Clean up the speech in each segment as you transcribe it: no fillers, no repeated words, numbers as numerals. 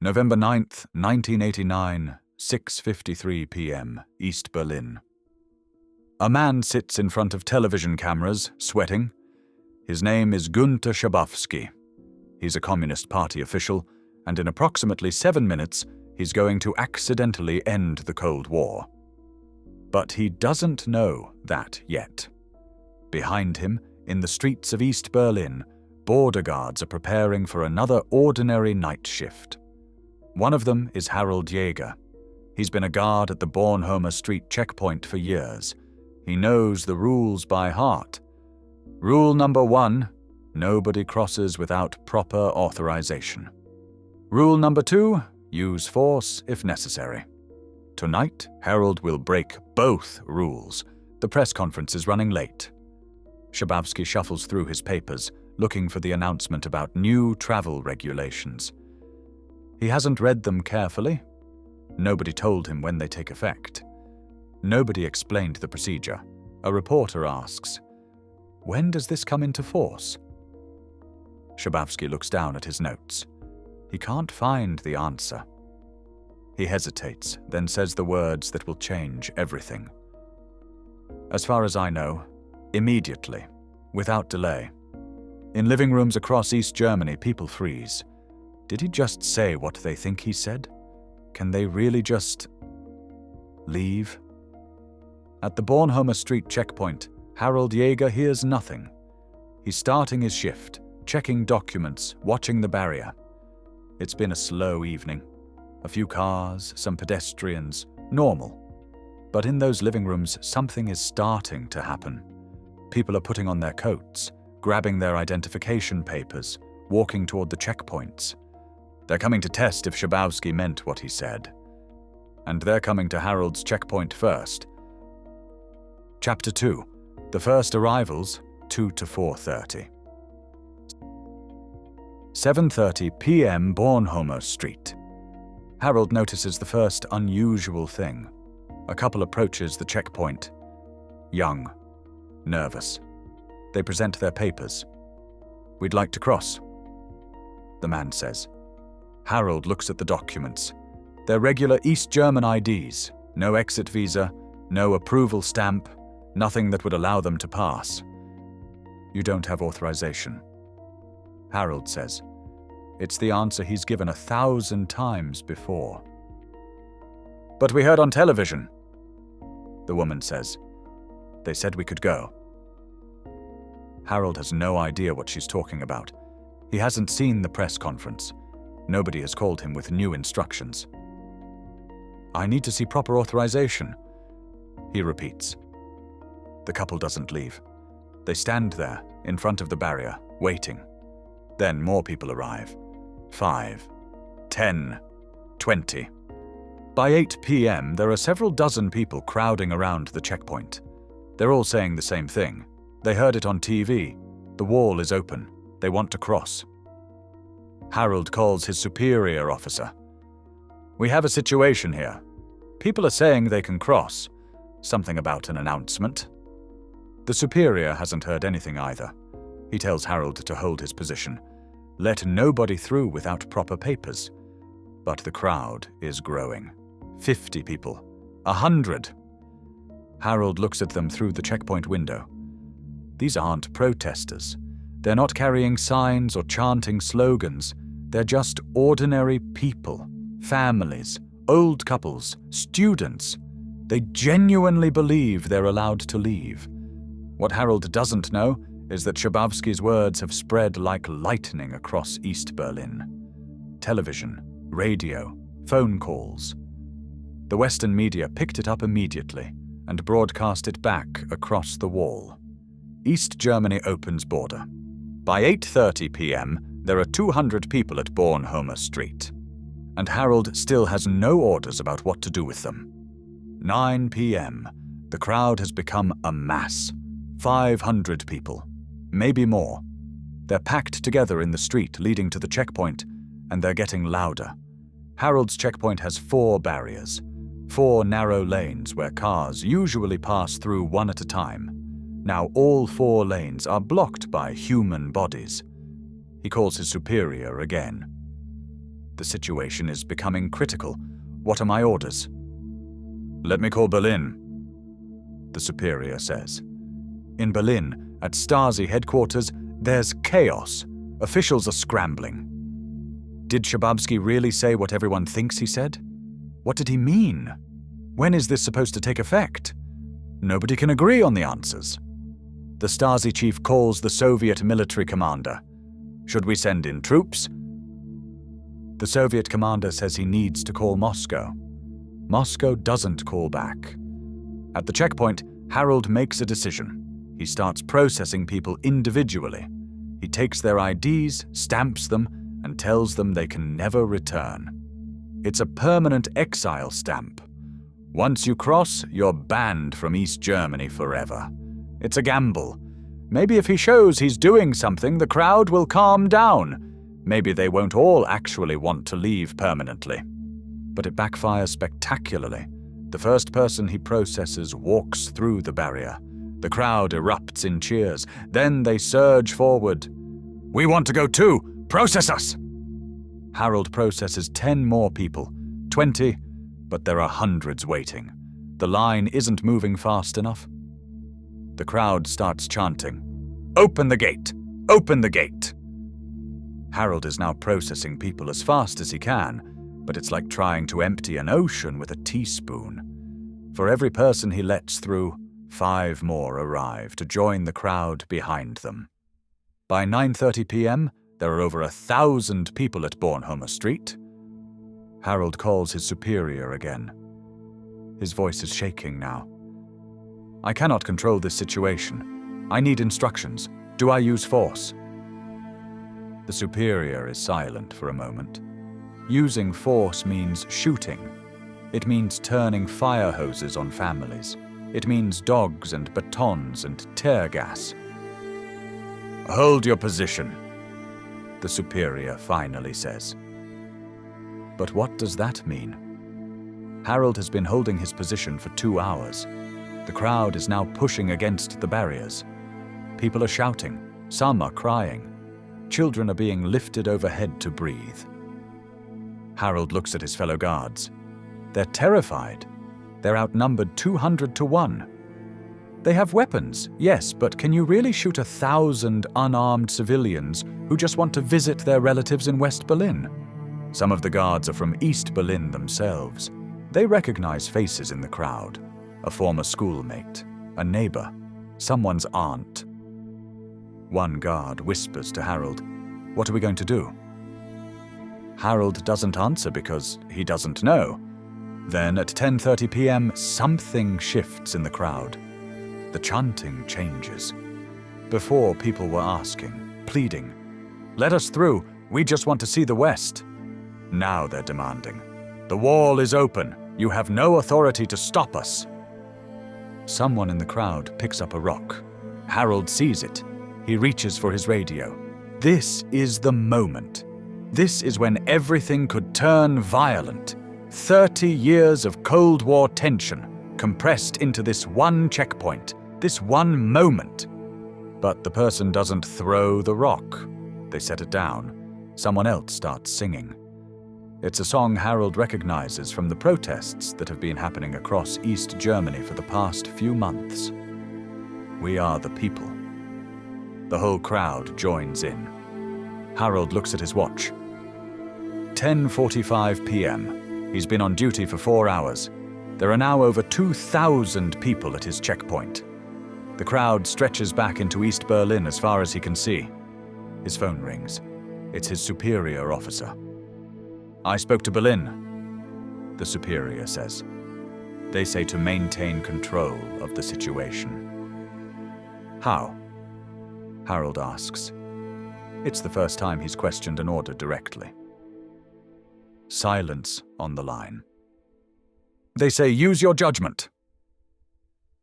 November 9th, 1989, 6:53 p.m., East Berlin. A man sits in front of television cameras, sweating. His name is Günther Schabowski. He's a Communist Party official, and in approximately 7 minutes, he's going to accidentally end the Cold War. But he doesn't know that yet. Behind him, in the streets of East Berlin, border guards are preparing for another ordinary night shift. One of them is Harald Jäger. He's been a guard at the Bornholmer Street checkpoint for years. He knows the rules by heart. Rule number 1, nobody crosses without proper authorization. Rule number 2, use force if necessary. Tonight, Harald will break both rules. The press conference is running late. Schabowski shuffles through his papers, looking for the announcement about new travel regulations. He hasn't read them carefully. Nobody told him when they take effect. Nobody explained the procedure. A reporter asks, "When does this come into force?" Schabowski looks down at his notes. He can't find the answer. He hesitates, then says the words that will change everything. As far as I know, immediately, without delay. In living rooms across East Germany, people freeze. Did he just say what they think he said? Can they really just leave? At the Bornholmer Street checkpoint, Harald Jäger hears nothing. He's starting his shift, checking documents, watching the barrier. It's been a slow evening. A few cars, some pedestrians, normal. But in those living rooms, something is starting to happen. People are putting on their coats, grabbing their identification papers, walking toward the checkpoints. They're coming to test if Schabowski meant what he said. And they're coming to Harald's checkpoint first. Chapter 2. The first arrivals, 2 to 4:30. 7:30 p.m. Bornholmer Street. Harald notices the first unusual thing. A couple approaches the checkpoint. Young. Nervous. They present their papers. "We'd like to cross," the man says. Harald looks at the documents. They're regular East German IDs. No exit visa, no approval stamp, nothing that would allow them to pass. "You don't have authorization," Harald says. It's the answer he's given 1,000 times before. "But we heard on television," the woman says. "They said we could go." Harald has no idea what she's talking about. He hasn't seen the press conference. Nobody has called him with new instructions. "I need to see proper authorization," he repeats. The couple doesn't leave. They stand there, in front of the barrier, waiting. Then more people arrive. 5, 10, 20. By 8 p.m., there are several dozen people crowding around the checkpoint. They're all saying the same thing. They heard it on TV. The wall is open. They want to cross. Harald calls his superior officer. "We have a situation here. People are saying they can cross. Something about an announcement." The superior hasn't heard anything either. He tells Harald to hold his position. Let nobody through without proper papers. But the crowd is growing. 50 people. 100. Harald looks at them through the checkpoint window. These aren't protesters. They're not carrying signs or chanting slogans. They're just ordinary people, families, old couples, students. They genuinely believe they're allowed to leave. What Harald doesn't know is that Schabowski's words have spread like lightning across East Berlin. Television, radio, phone calls. The Western media picked it up immediately and broadcast it back across the wall. East Germany opens border. By 8:30 p.m., there are 200 people at Bornholmer Street. And Harald still has no orders about what to do with them. 9 p.m., the crowd has become a mass. 500 people. Maybe more. They're packed together in the street leading to the checkpoint, and they're getting louder. Harald's checkpoint has 4 barriers. 4 narrow lanes where cars usually pass through one at a time. Now all 4 lanes are blocked by human bodies. He calls his superior again. The situation is becoming critical. What are my orders? Let me call Berlin, the superior says. In Berlin, at Stasi headquarters, there's chaos. Officials are scrambling. Did Shababski really say what everyone thinks he said? What did he mean? When is this supposed to take effect? Nobody can agree on the answers. The Stasi chief calls the Soviet military commander. Should we send in troops? The Soviet commander says he needs to call Moscow. Moscow doesn't call back. At the checkpoint, Harald makes a decision. He starts processing people individually. He takes their IDs, stamps them, and tells them they can never return. It's a permanent exile stamp. Once you cross, you're banned from East Germany forever. It's a gamble. Maybe if he shows he's doing something, the crowd will calm down. Maybe they won't all actually want to leave permanently. But it backfires spectacularly. The first person he processes walks through the barrier. The crowd erupts in cheers. Then they surge forward. "We want to go too! Process us!" Harald processes 10 more people, 20, but there are hundreds waiting. The line isn't moving fast enough. The crowd starts chanting, "Open the gate! Open the gate!" Harald is now processing people as fast as he can, but it's like trying to empty an ocean with a teaspoon. For every person he lets through, 5 more arrive to join the crowd behind them. By 9:30 p.m., there are over 1,000 people at Bornholmer Street. Harald calls his superior again. His voice is shaking now. "I cannot control this situation. I need instructions. Do I use force?" The superior is silent for a moment. Using force means shooting. It means turning fire hoses on families. It means dogs and batons and tear gas. "Hold your position," the superior finally says. But what does that mean? Harald has been holding his position for 2 hours. The crowd is now pushing against the barriers. People are shouting. Some are crying. Children are being lifted overhead to breathe. Harald looks at his fellow guards. They're terrified. They're outnumbered 200 to 1. They have weapons, yes, but can you really shoot 1,000 unarmed civilians who just want to visit their relatives in West Berlin? Some of the guards are from East Berlin themselves. They recognize faces in the crowd. A former schoolmate, a neighbor, someone's aunt. One guard whispers to Harald, "What are we going to do?" Harald doesn't answer because he doesn't know. Then at 10:30 p.m., something shifts in the crowd. The chanting changes. Before, people were asking, pleading, "Let us through, we just want to see the West." Now they're demanding, "The wall is open, you have no authority to stop us." Someone in the crowd picks up a rock. Harald sees it. He reaches for his radio. This is the moment. This is when everything could turn violent. 30 years of Cold War tension compressed into this one checkpoint, this one moment. But the person doesn't throw the rock. They set it down. Someone else starts singing. It's a song Harald recognizes from the protests that have been happening across East Germany for the past few months. "We are the people." The whole crowd joins in. Harald looks at his watch. 10:45 p.m. He's been on duty for 4 hours. There are now over 2,000 people at his checkpoint. The crowd stretches back into East Berlin as far as he can see. His phone rings. It's his superior officer. "I spoke to Berlin," the superior says. They say to maintain control of the situation. "How?" Harald asks. It's the first time he's questioned an order directly. Silence on the line. They say, "Use your judgment."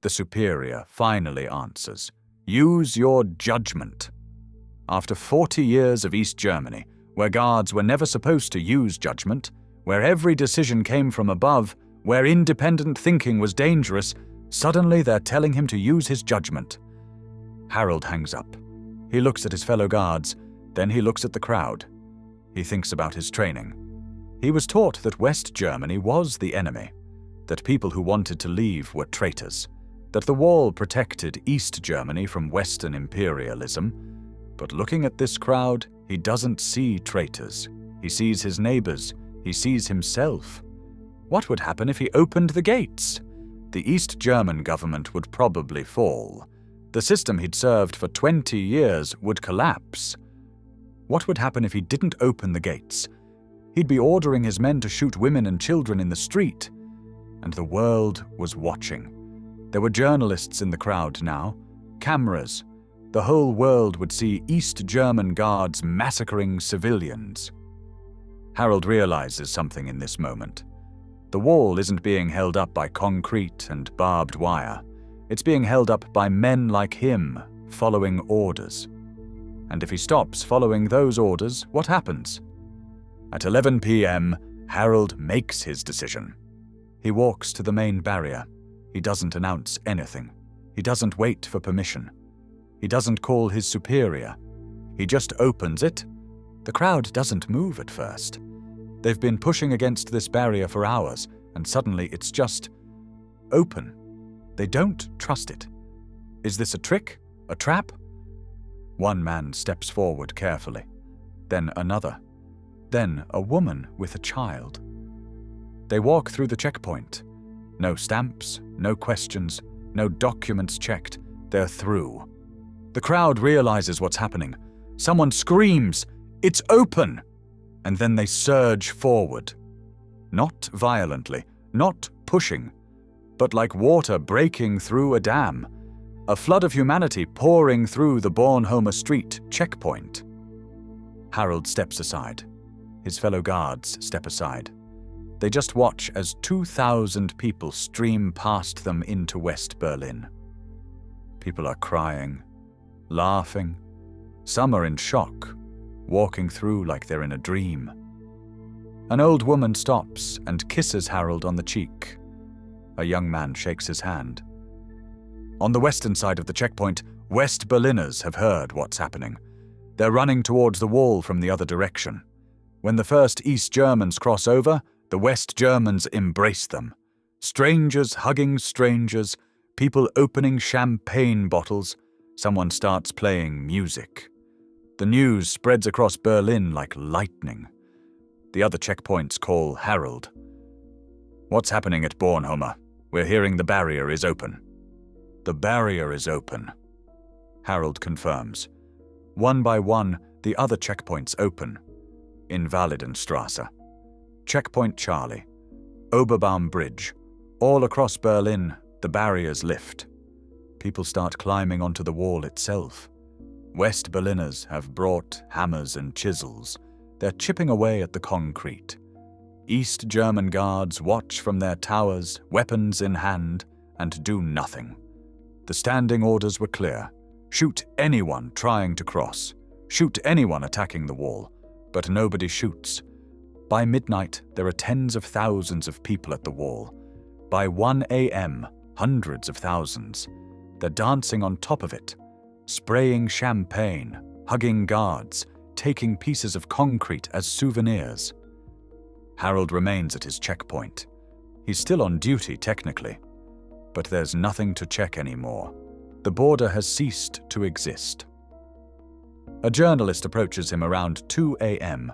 The superior finally answers, "Use your judgment." After 40 years of East Germany, where guards were never supposed to use judgment, where every decision came from above, where independent thinking was dangerous, suddenly they're telling him to use his judgment. Harald hangs up. He looks at his fellow guards, then he looks at the crowd. He thinks about his training. He was taught that West Germany was the enemy, that people who wanted to leave were traitors, that the wall protected East Germany from Western imperialism. But looking at this crowd, he doesn't see traitors. He sees his neighbors. He sees himself. What would happen if he opened the gates? The East German government would probably fall. The system he'd served for 20 years would collapse. What would happen if he didn't open the gates? He'd be ordering his men to shoot women and children in the street. And the world was watching. There were journalists in the crowd now, cameras. The whole world would see East German guards massacring civilians. Harald realizes something in this moment. The wall isn't being held up by concrete and barbed wire. It's being held up by men like him, following orders. And if he stops following those orders, what happens? At 11 p.m., Harald makes his decision. He walks to the main barrier. He doesn't announce anything. He doesn't wait for permission. He doesn't call his superior. He just opens it. The crowd doesn't move at first. They've been pushing against this barrier for hours, and suddenly it's just open. They don't trust it. Is this a trick? A trap? One man steps forward carefully. Then another. Then a woman with a child. They walk through the checkpoint. No stamps, no questions, no documents checked. They're through. The crowd realizes what's happening. Someone screams, "It's open!" And then they surge forward. Not violently, not pushing, but like water breaking through a dam. A flood of humanity pouring through the Bornholmer Street checkpoint. Harald steps aside. His fellow guards step aside. They just watch as 2,000 people stream past them into West Berlin. People are crying, laughing. Some are in shock, walking through like they're in a dream. An old woman stops and kisses Harald on the cheek. A young man shakes his hand. On the western side of the checkpoint, West Berliners have heard what's happening. They're running towards the wall from the other direction. When the first East Germans cross over, the West Germans embrace them. Strangers hugging strangers, people opening champagne bottles. Someone starts playing music. The news spreads across Berlin like lightning. The other checkpoints call Harald. "What's happening at Bornholmer? We're hearing the barrier is open." "The barrier is open," Harald confirms. One by one, the other checkpoints open. Invalidenstrasse, Checkpoint Charlie, Oberbaum Bridge. All across Berlin, the barriers lift. People start climbing onto the wall itself. West Berliners have brought hammers and chisels. They're chipping away at the concrete. East German guards watch from their towers, weapons in hand, and do nothing. The standing orders were clear. Shoot anyone trying to cross. Shoot anyone attacking the wall. But nobody shoots. By midnight, there are tens of thousands of people at the wall. By 1 a.m., hundreds of thousands. They're dancing on top of it, spraying champagne, hugging guards, taking pieces of concrete as souvenirs. Harald remains at his checkpoint. He's still on duty technically, but there's nothing to check anymore. The border has ceased to exist. A journalist approaches him around 2 a.m.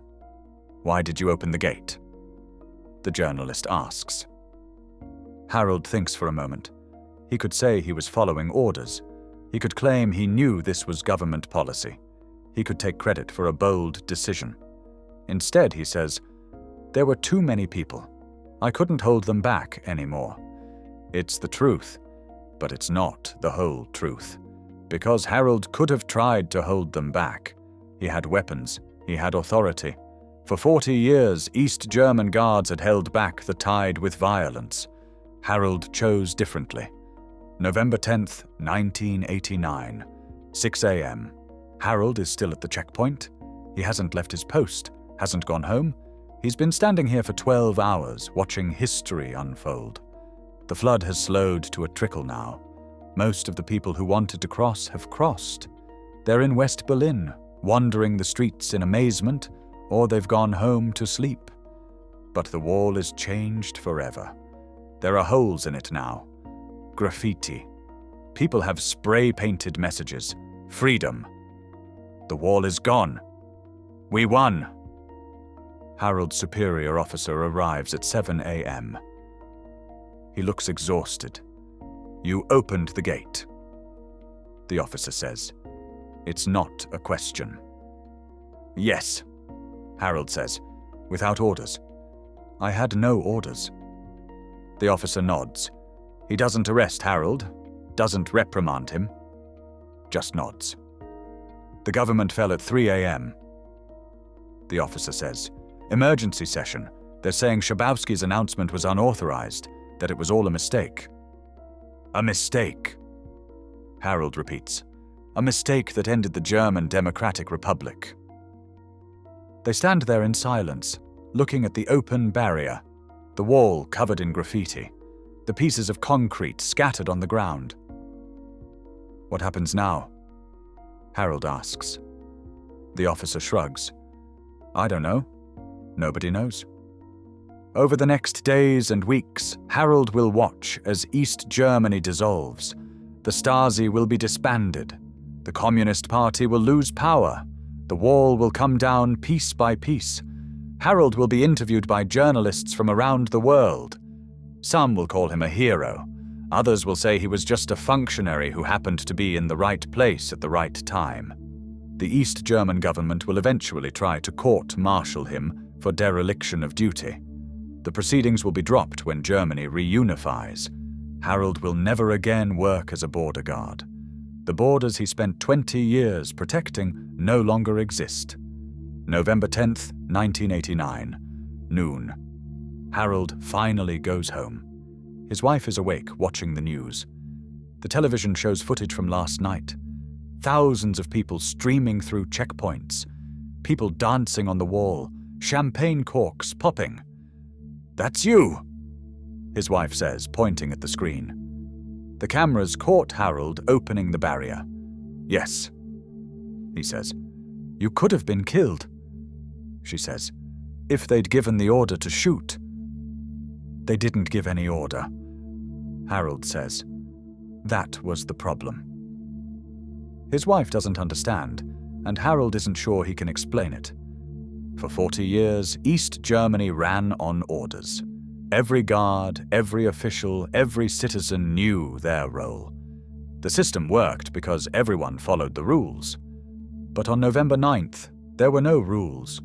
"Why did you open the gate?" The journalist asks. Harald thinks for a moment. He could say he was following orders. He could claim he knew this was government policy. He could take credit for a bold decision. Instead, he says, "There were too many people. I couldn't hold them back anymore." It's the truth, but it's not the whole truth. Because Harald could have tried to hold them back. He had weapons. He had authority. For 40 years, East German guards had held back the tide with violence. Harald chose differently. November 10th, 1989, 6 a.m. Harald is still at the checkpoint. He hasn't left his post, hasn't gone home. He's been standing here for 12 hours, watching history unfold. The flood has slowed to a trickle now. Most of the people who wanted to cross have crossed. They're in West Berlin, wandering the streets in amazement, or they've gone home to sleep. But the wall is changed forever. There are holes in it now. Graffiti. People have spray-painted messages. Freedom. The wall is gone. We won. Harald's superior officer arrives at 7 a.m. He looks exhausted. You opened the gate. The officer says, It's not a question. Yes, Harald says, without orders. I had no orders. The officer nods. He doesn't arrest Harald, doesn't reprimand him, just nods. The government fell at 3 a.m. The officer says, Emergency session. They're saying Schabowski's announcement was unauthorized, that it was all a mistake. A mistake, Harald repeats. A mistake that ended the German Democratic Republic. They stand there in silence, looking at the open barrier, the wall covered in graffiti, the pieces of concrete scattered on the ground. What happens now? Harald asks. The officer shrugs. I don't know. Nobody knows. Over the next days and weeks, Harald will watch as East Germany dissolves. The Stasi will be disbanded. The Communist Party will lose power. The wall will come down piece by piece. Harald will be interviewed by journalists from around the world. Some will call him a hero. Others will say he was just a functionary who happened to be in the right place at the right time. The East German government will eventually try to court-martial him for dereliction of duty. The proceedings will be dropped when Germany reunifies. Harald will never again work as a border guard. The borders he spent 20 years protecting no longer exist. November 10th, 1989, noon. Harald finally goes home. His wife is awake, watching the news. The television shows footage from last night. Thousands of people streaming through checkpoints. People dancing on the wall, champagne corks popping. That's you, his wife says, pointing at the screen. The cameras caught Harald opening the barrier. Yes, he says. You could have been killed, she says, if they'd given the order to shoot. They didn't give any order, Harald says. That was the problem. His wife doesn't understand, and Harald isn't sure he can explain it. For 40 years, East Germany ran on orders. Every guard, every official, every citizen knew their role. The system worked because everyone followed the rules. But on November 9th, there were no rules.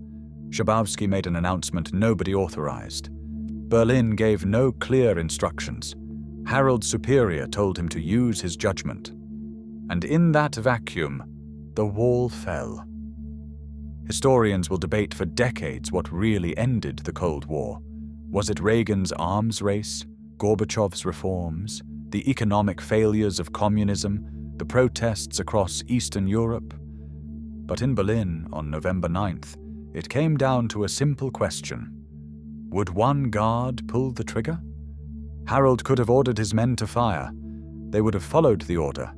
Schabowski made an announcement nobody authorized. Berlin gave no clear instructions. Harald's superior told him to use his judgment. And in that vacuum, the wall fell. Historians will debate for decades what really ended the Cold War. Was it Reagan's arms race, Gorbachev's reforms, the economic failures of communism, the protests across Eastern Europe? But in Berlin on November 9th, it came down to a simple question. Would one guard pull the trigger? Harald could have ordered his men to fire. They would have followed the order.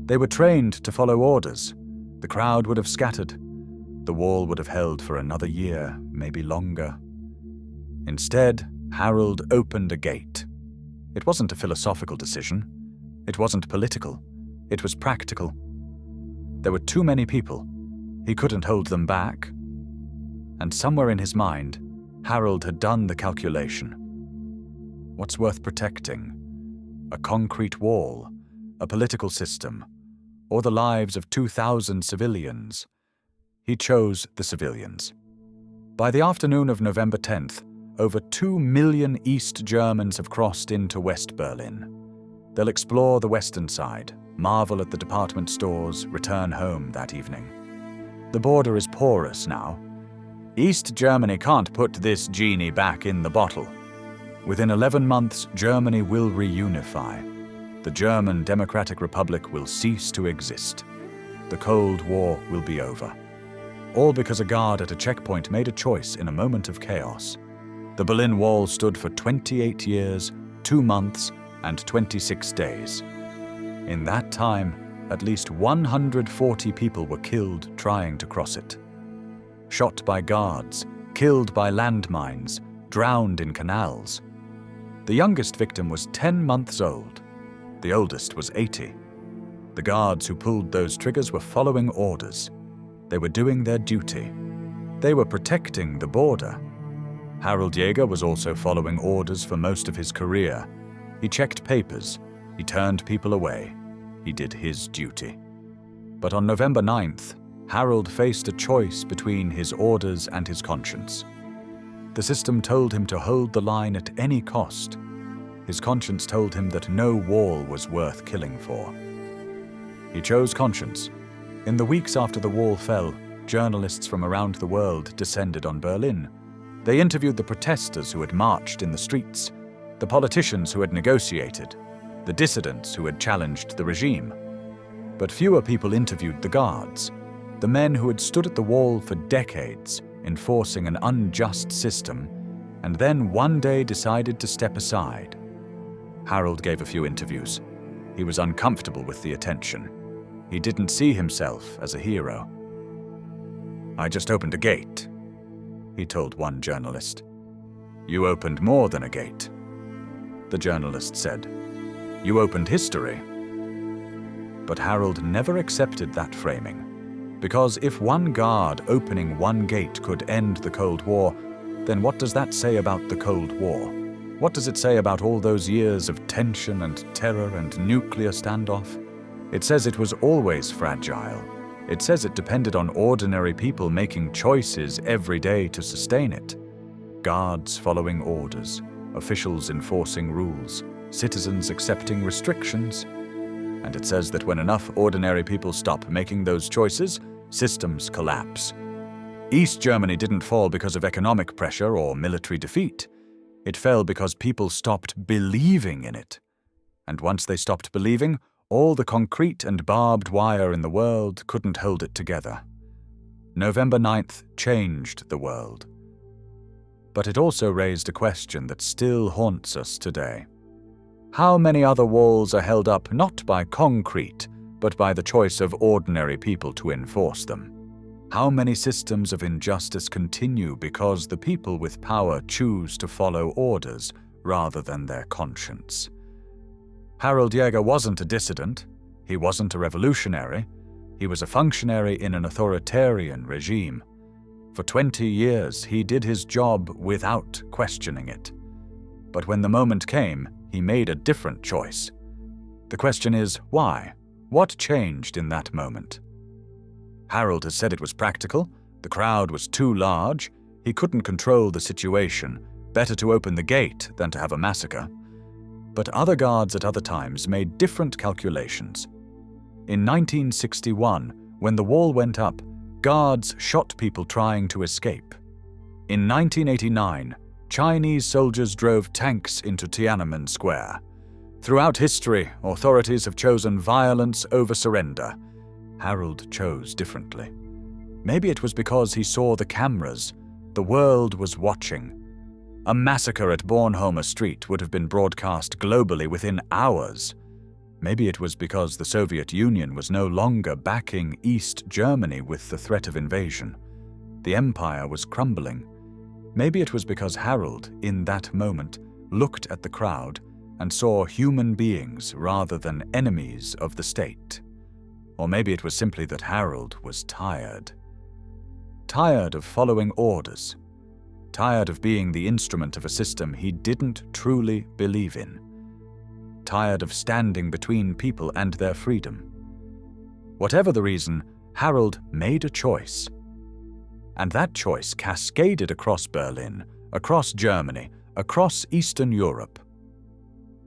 They were trained to follow orders. The crowd would have scattered. The wall would have held for another year, maybe longer. Instead, Harald opened a gate. It wasn't a philosophical decision. It wasn't political. It was practical. There were too many people. He couldn't hold them back. And somewhere in his mind, Harald had done the calculation. What's worth protecting? A concrete wall, a political system, or the lives of 2,000 civilians? He chose the civilians. By the afternoon of November 10th, over 2 million East Germans have crossed into West Berlin. They'll explore the western side, marvel at the department stores, return home that evening. The border is porous now. East Germany can't put this genie back in the bottle. Within 11 months, Germany will reunify. The German Democratic Republic will cease to exist. The Cold War will be over. All because a guard at a checkpoint made a choice in a moment of chaos. The Berlin Wall stood for 28 years, 2 months, and 26 days. In that time, at least 140 people were killed trying to cross it. Shot by guards, killed by landmines, drowned in canals. The youngest victim was 10 months old. The oldest was 80. The guards who pulled those triggers were following orders. They were doing their duty. They were protecting the border. Harald Jäger was also following orders for most of his career. He checked papers. He turned people away. He did his duty. But on November 9th, Harald faced a choice between his orders and his conscience. The system told him to hold the line at any cost. His conscience told him that no wall was worth killing for. He chose conscience. In the weeks after the wall fell, journalists from around the world descended on Berlin. They interviewed the protesters who had marched in the streets, the politicians who had negotiated, the dissidents who had challenged the regime. But fewer people interviewed the guards, the men who had stood at the wall for decades, enforcing an unjust system, and then one day decided to step aside. Harald gave a few interviews. He was uncomfortable with the attention. He didn't see himself as a hero. "I just opened a gate," he told one journalist. "You opened more than a gate," the journalist said. "You opened history." But Harald never accepted that framing, because if one guard opening one gate could end the Cold War, then what does that say about the Cold War? What does it say about all those years of tension and terror and nuclear standoff? It says it was always fragile. It says it depended on ordinary people making choices every day to sustain it. Guards following orders, officials enforcing rules, citizens accepting restrictions. And it says that when enough ordinary people stop making those choices, systems collapse. East Germany didn't fall because of economic pressure or military defeat. It fell because people stopped believing in it. And once they stopped believing, all the concrete and barbed wire in the world couldn't hold it together. November 9th changed the world. But it also raised a question that still haunts us today. How many other walls are held up not by concrete, but by the choice of ordinary people to enforce them? How many systems of injustice continue because the people with power choose to follow orders rather than their conscience? Harald Jäger wasn't a dissident. He wasn't a revolutionary. He was a functionary in an authoritarian regime. For 20 years, he did his job without questioning it. But when the moment came, he made a different choice. The question is, why? What changed in that moment? Harald has said it was practical. The crowd was too large. He couldn't control the situation. Better to open the gate than to have a massacre. But other guards at other times made different calculations. In 1961, when the wall went up, guards shot people trying to escape. In 1989, Chinese soldiers drove tanks into Tiananmen Square. Throughout history, authorities have chosen violence over surrender. Harald chose differently. Maybe it was because he saw the cameras. The world was watching. A massacre at Bornholmer Street would have been broadcast globally within hours. Maybe it was because the Soviet Union was no longer backing East Germany with the threat of invasion. The empire was crumbling. Maybe it was because Harald, in that moment, looked at the crowd and saw human beings rather than enemies of the state. Or maybe it was simply that Harald was tired. Tired of following orders. Tired of being the instrument of a system he didn't truly believe in. Tired of standing between people and their freedom. Whatever the reason, Harald made a choice. And that choice cascaded across Berlin, across Germany, across Eastern Europe.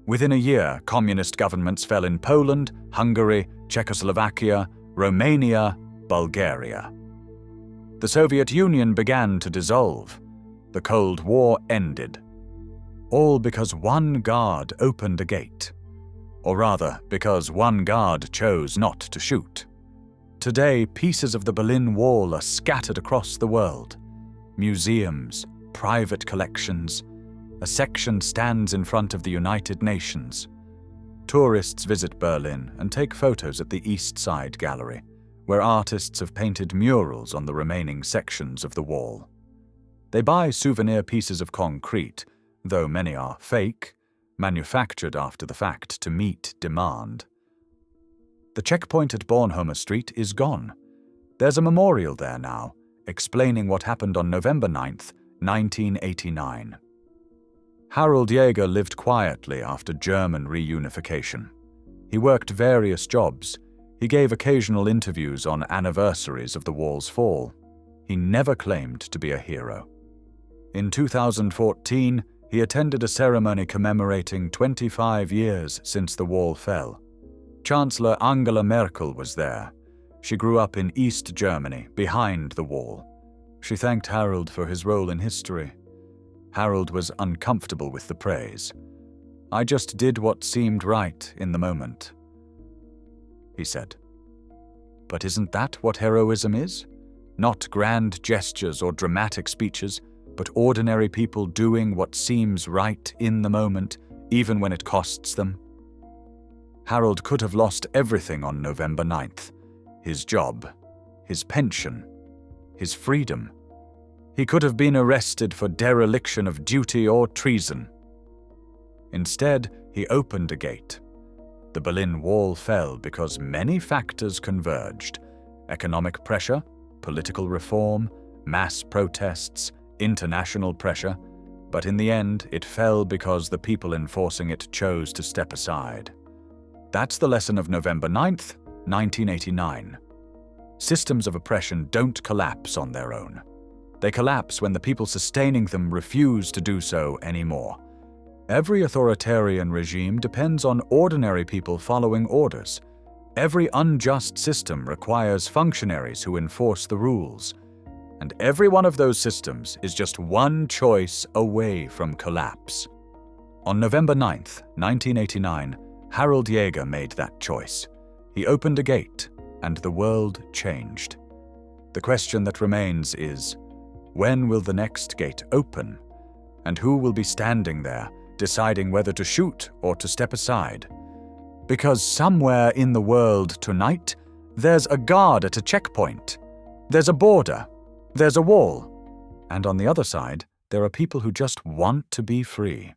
Within a year, communist governments fell in Poland, Hungary, Czechoslovakia, Romania, Bulgaria. The Soviet Union began to dissolve. The Cold War ended. All because one guard opened a gate. Or rather, because one guard chose not to shoot. Today, pieces of the Berlin Wall are scattered across the world. Museums, private collections. A section stands in front of the United Nations. Tourists visit Berlin and take photos at the East Side Gallery, where artists have painted murals on the remaining sections of the wall. They buy souvenir pieces of concrete, though many are fake, manufactured after the fact to meet demand. The checkpoint at Bornholmer Street is gone. There's a memorial there now, explaining what happened on November 9th, 1989. Harald Jäger lived quietly after German reunification. He worked various jobs. He gave occasional interviews on anniversaries of the wall's fall. He never claimed to be a hero. In 2014, he attended a ceremony commemorating 25 years since the wall fell. Chancellor Angela Merkel was there. She grew up in East Germany, behind the wall. She thanked Harald for his role in history. Harald was uncomfortable with the praise. "I just did what seemed right in the moment," he said. But isn't that what heroism is? Not grand gestures or dramatic speeches, but ordinary people doing what seems right in the moment, even when it costs them. Harald could have lost everything on November 9th. His job, his pension, his freedom. He could have been arrested for dereliction of duty or treason. Instead, he opened a gate. The Berlin Wall fell because many factors converged: economic pressure, political reform, mass protests, international pressure, but in the end, it fell because the people enforcing it chose to step aside. That's the lesson of November 9th, 1989. Systems of oppression don't collapse on their own. They collapse when the people sustaining them refuse to do so anymore. Every authoritarian regime depends on ordinary people following orders. Every unjust system requires functionaries who enforce the rules. And every one of those systems is just one choice away from collapse. On November 9th, 1989, Harald Jäger made that choice. He opened a gate, and the world changed. The question that remains is, when will the next gate open? And who will be standing there, deciding whether to shoot or to step aside? Because somewhere in the world tonight, there's a guard at a checkpoint. There's a border. There's a wall. And on the other side, there are people who just want to be free.